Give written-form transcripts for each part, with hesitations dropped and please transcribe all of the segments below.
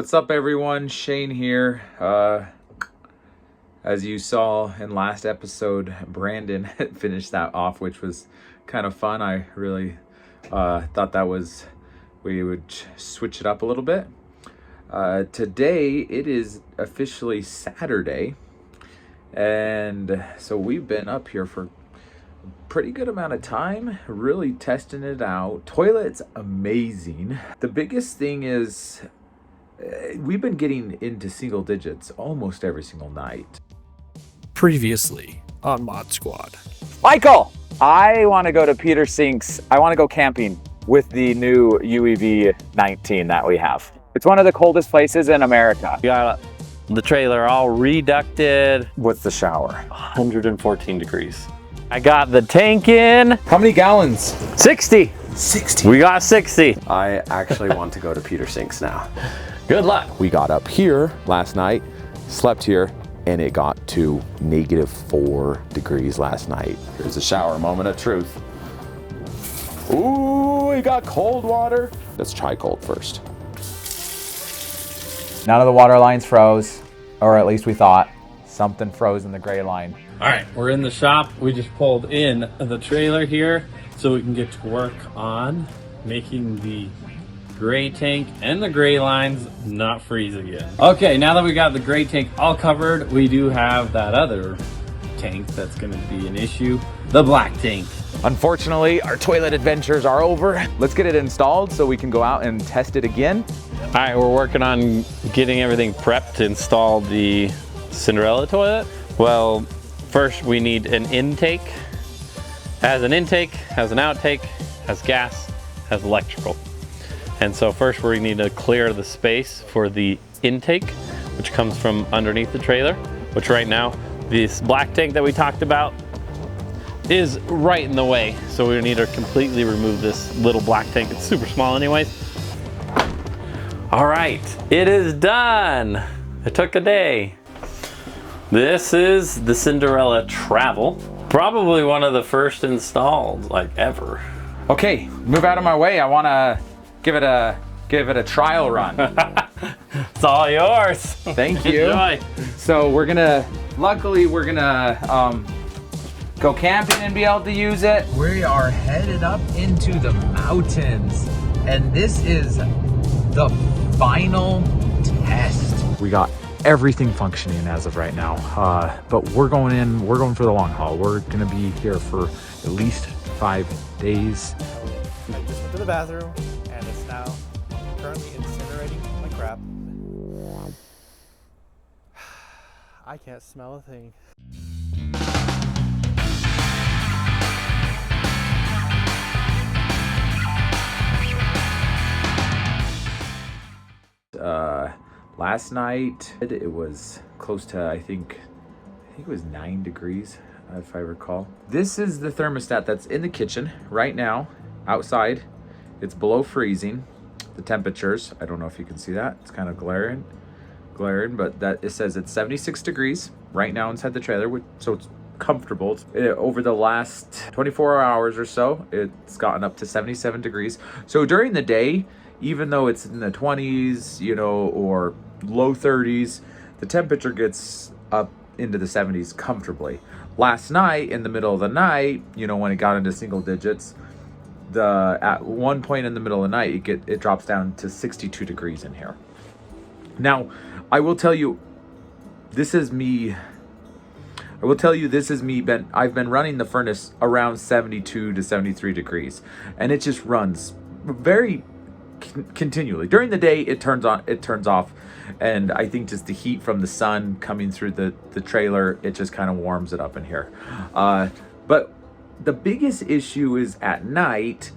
What's up, everyone? Shane here. As you saw in last episode, Brandon finished that off, which was kind of fun. I really thought we would switch it up a little bit. Today it is officially Saturday, and so we've been up here for a pretty good amount of time, really testing it out. Toilet's amazing. The biggest thing is we've been getting into single digits almost every single night. Previously on Mod Squad. Michael, I want to go to Peter Sink's. I want to go camping with the new UEV-19 that we have. It's one of the coldest places in America. We got the trailer all reducted. What's the shower? 114 degrees. I got the tank in. How many gallons? 60. 60. We got 60. I actually want to go to Peter Sink's now. Good luck. We got up here last night, slept here, and it got to -4 degrees last night. Here's a shower moment of truth. Ooh, we got cold water. Let's try cold first. None of the water lines froze, or at least we thought. Something froze in the gray line. All right, we're in the shop. We just pulled in the trailer here so we can get to work on making the gray tank and the gray lines not freeze again. Okay, now that we got the gray tank all covered, we do have that other tank that's gonna be an issue, the black tank. Unfortunately, our toilet adventures are over. Let's get it installed so we can go out and test it again. All right, we're working on getting everything prepped to install the Cinderella toilet. Well, first we need an intake. Has an intake, has an outtake, has gas, has electrical. And so first we need to clear the space for the intake, which comes from underneath the trailer, which right now, this black tank that we talked about is right in the way. So we need to completely remove this little black tank. It's super small anyways. All right, it is done. It took a day. This is the Cinderella Travel. Probably one of the first installed, like, ever. Okay, move out of my way. I want to give it a trial run. It's all yours. Thank you. Enjoy. So luckily we're gonna go camping and be able to use it. We are headed up into the mountains, and this is the final test. We got everything functioning as of right now, but we're going for the long haul. We're gonna be here for at least 5 days. I just went to the bathroom and it's now currently incinerating my crap. I can't smell a thing. Last night it was close to, I think it was 9 degrees, if I recall. This is the thermostat that's in the kitchen right now. Outside, it's below freezing. The temperatures, I don't know if you can see that. It's kind of glaring, but it says it's 76 degrees right now inside the trailer, so it's comfortable. Over the last 24 hours or so, it's gotten up to 77 degrees. So during the day, even though it's in the 20s, or low 30s, the temperature gets up into the 70s comfortably. Last night, in the middle of the night, when it got into single digits, at one point in the middle of the night, it drops down to 62 degrees in here. Now, I will tell you, this is me. I've been running the furnace around 72 to 73 degrees, and it just runs very continually. During the day, it turns on, it turns off, and I think just the heat from the sun coming through the trailer, it just kind of warms it up in here. But the biggest issue is at night,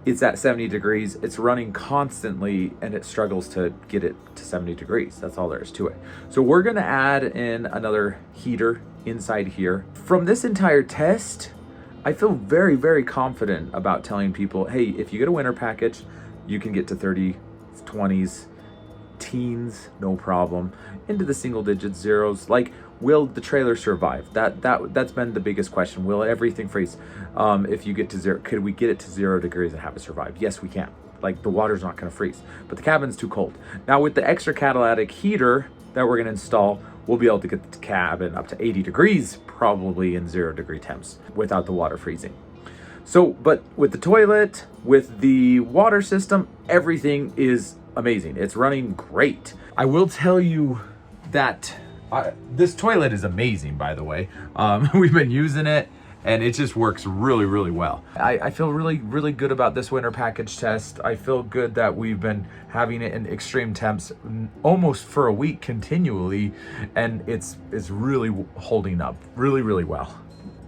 it's at 70 degrees, it's running constantly, and it struggles to get it to 70 degrees. That's all there is to it. So we're gonna add in another heater inside here. From this entire test, I feel very, very confident about telling people, hey, if you get a winter package, you can get to 30s, 20s, teens, no problem, into the single digits, zeros. Like, will the trailer survive? That's been the biggest question. Will everything freeze? If you get to zero, could we get it to 0 degrees and have it survive? Yes, we can. Like the water's not gonna freeze, but the cabin's too cold. Now with the extra catalytic heater that we're gonna install, we'll be able to get the cabin up to 80 degrees, probably in 0-degree temps without the water freezing. So, but with the toilet, with the water system, everything is amazing. It's running great. I will tell you that this toilet is amazing, by the way. We've been using it and it just works really, really well. I feel really, really good about this winter package test. I feel good that we've been having it in extreme temps almost for a week continually, and it's really holding up really, really well.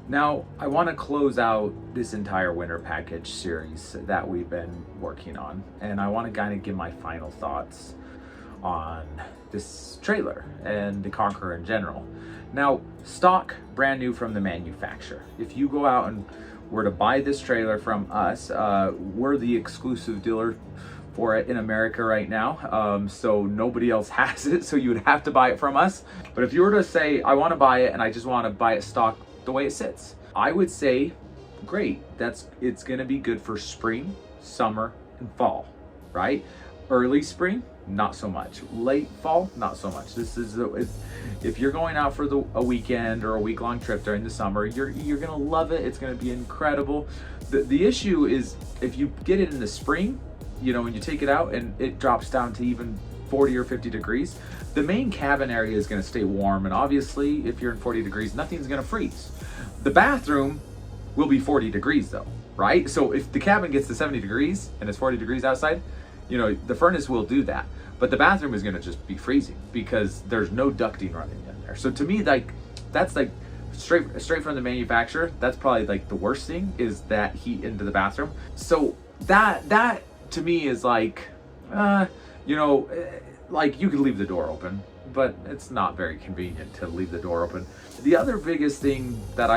Now, I want to close out this entire winter package series that we've been working on, and I want to kind of give my final thoughts on this trailer and the Conqueror in general. Now, stock, brand new from the manufacturer. If you go out and were to buy this trailer from us, we're the exclusive dealer for it in America right now, so nobody else has it, so you would have to buy it from us. But if you were to say, I want to buy it and I just want to buy it stock the way it sits, I would say, great, it's gonna be good for spring, summer, and fall, right? Early spring, not so much. Late fall, not so much. This is if you're going out for a weekend or a week-long trip during the summer, you're gonna love it. It's gonna be incredible. The issue is if you get it in the spring, you know, when you take it out and it drops down to even 40 or 50 degrees, the main cabin area is gonna stay warm, and obviously if you're in 40 degrees, nothing's gonna freeze. The bathroom will be 40 degrees though, right? So if the cabin gets to 70 degrees and it's 40 degrees outside, you know, the furnace will do that. But the bathroom is gonna just be freezing because there's no ducting running in there. So to me, like, that's like straight from the manufacturer, that's probably like the worst thing, is that heat into the bathroom. So that to me is like, you know, like you could leave the door open, but it's not very convenient to leave the door open. The other biggest thing that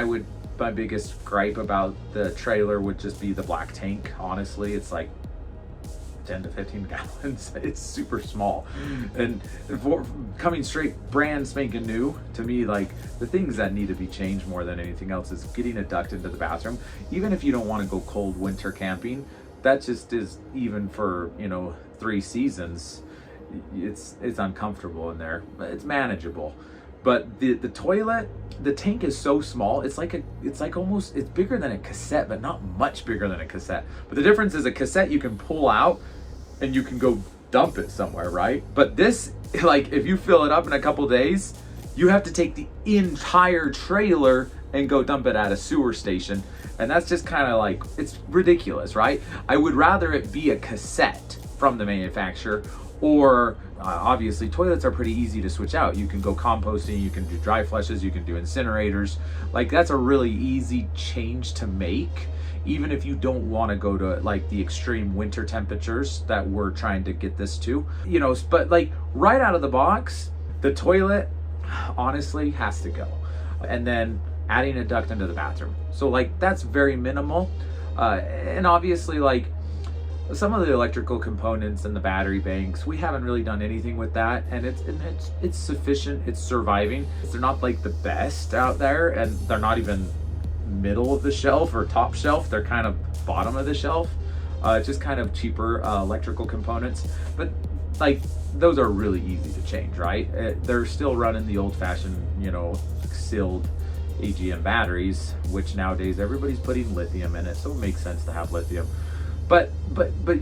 my biggest gripe about the trailer would just be the black tank. Honestly, it's like 10 to 15 gallons. It's super small. And for coming straight brand spanking new, to me, like, the things that need to be changed more than anything else is getting a duct into the bathroom. Even if you don't want to go cold winter camping, that just is, even for, you know, 3 seasons, it's uncomfortable in there. It's manageable. But the toilet, the tank is so small, it's bigger than a cassette, but not much bigger than a cassette. But the difference is a cassette you can pull out and you can go dump it somewhere, right? But this, like, if you fill it up in a couple days, you have to take the entire trailer and go dump it at a sewer station. And that's just kind of like, it's ridiculous, right? I would rather it be a cassette from the manufacturer, or obviously toilets are pretty easy to switch out. You can go composting, you can do dry flushes, you can do incinerators. Like, that's a really easy change to make, even if you don't want to go to like the extreme winter temperatures that we're trying to get this to, you know. But like right out of the box, the toilet honestly has to go. And then adding a duct into the bathroom. So like, that's very minimal. And obviously, like, some of the electrical components and the battery banks, we haven't really done anything with that, and it's sufficient. It's surviving. They're not like the best out there, and they're not even middle of the shelf or top shelf. They're kind of bottom of the shelf. Just kind of cheaper electrical components, but like, those are really easy to change, right? They're still running the old-fashioned, you know, sealed AGM batteries, which nowadays everybody's putting lithium in it, so it makes sense to have lithium. But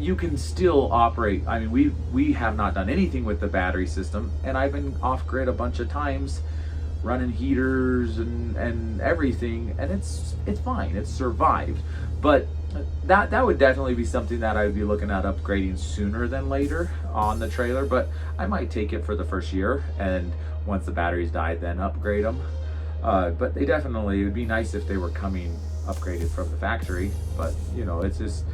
you can still operate. I mean, we have not done anything with the battery system, and I've been off grid a bunch of times, running heaters and everything, and it's fine. It's survived. But that would definitely be something that I would be looking at upgrading sooner than later on the trailer. But I might take it for the first year, and once the batteries die, then upgrade them. But they definitely, it would be nice if they were coming upgraded from the factory. But you know, it's just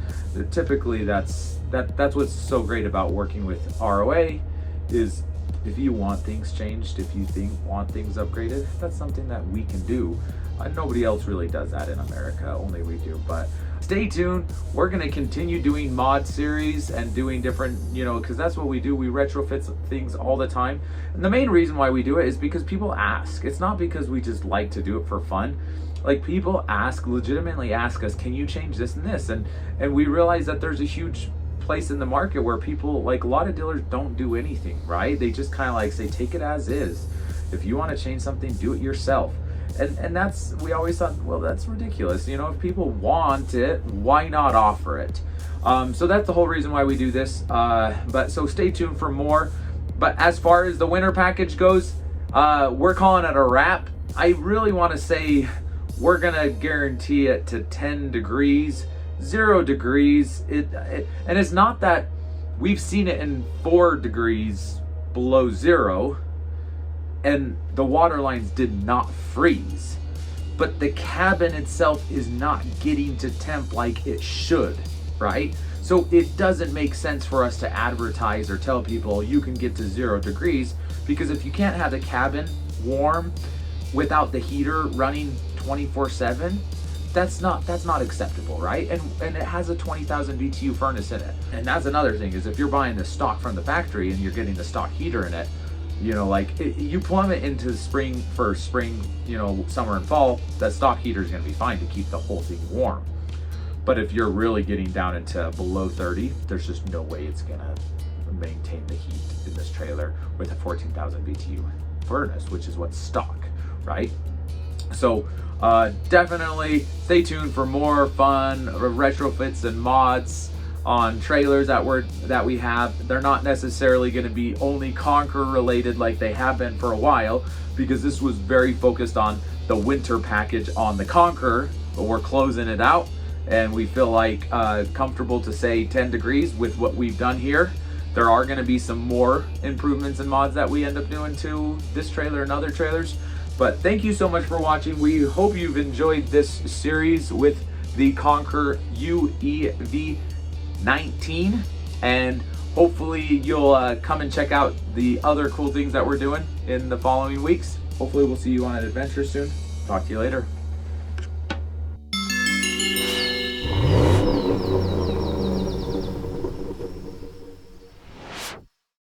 typically that's what's so great about working with ROA, is if you want things changed, if you want things upgraded, that's something that we can do. Nobody else really does that in America, only we do. But stay tuned. We're going to continue doing mod series and doing different, you know, because that's what we do. We retrofit things all the time. And the main reason why we do it is because people ask. It's not because we just like to do it for fun. Like, people legitimately ask us, can you change this and this? And we realize that there's a huge place in the market where people, like a lot of dealers don't do anything, right? They just kind of like say, take it as is. If you want to change something, do it yourself. And that's, we always thought, well, that's ridiculous. You know, if people want it, why not offer it? So that's the whole reason why we do this. But so stay tuned for more. But as far as the winter package goes, we're calling it a wrap. I really want to say we're gonna guarantee it to 10 degrees, 0 degrees. And it's not that we've seen it in 4 degrees below zero and the water lines did not freeze, but the cabin itself is not getting to temp like it should, right? So it doesn't make sense for us to advertise or tell people you can get to 0 degrees, because if you can't have the cabin warm without the heater running 24/7, that's not acceptable, right? And it has a 20,000 BTU furnace in it. And that's another thing, is if you're buying the stock from the factory and you're getting the stock heater in it, you know, like you plummet into spring, you know, summer and fall, that stock heater is going to be fine to keep the whole thing warm. But if you're really getting down into below 30, there's just no way it's going to maintain the heat in this trailer with a 14,000 BTU furnace, which is what's stock, right? So definitely stay tuned for more fun retrofits and mods on trailers that we have. They're not necessarily going to be only Conqueror related like they have been for a while, because this was very focused on the winter package on the Conqueror, but we're closing it out and we feel like comfortable to say 10 degrees with what we've done here. There are going to be some more improvements and mods that we end up doing to this trailer and other trailers. But thank you so much for watching. We hope you've enjoyed this series with the Conqueror UEV-19, and hopefully you'll come and check out the other cool things that we're doing in the following weeks. Hopefully we'll see you on an adventure soon. Talk to you later.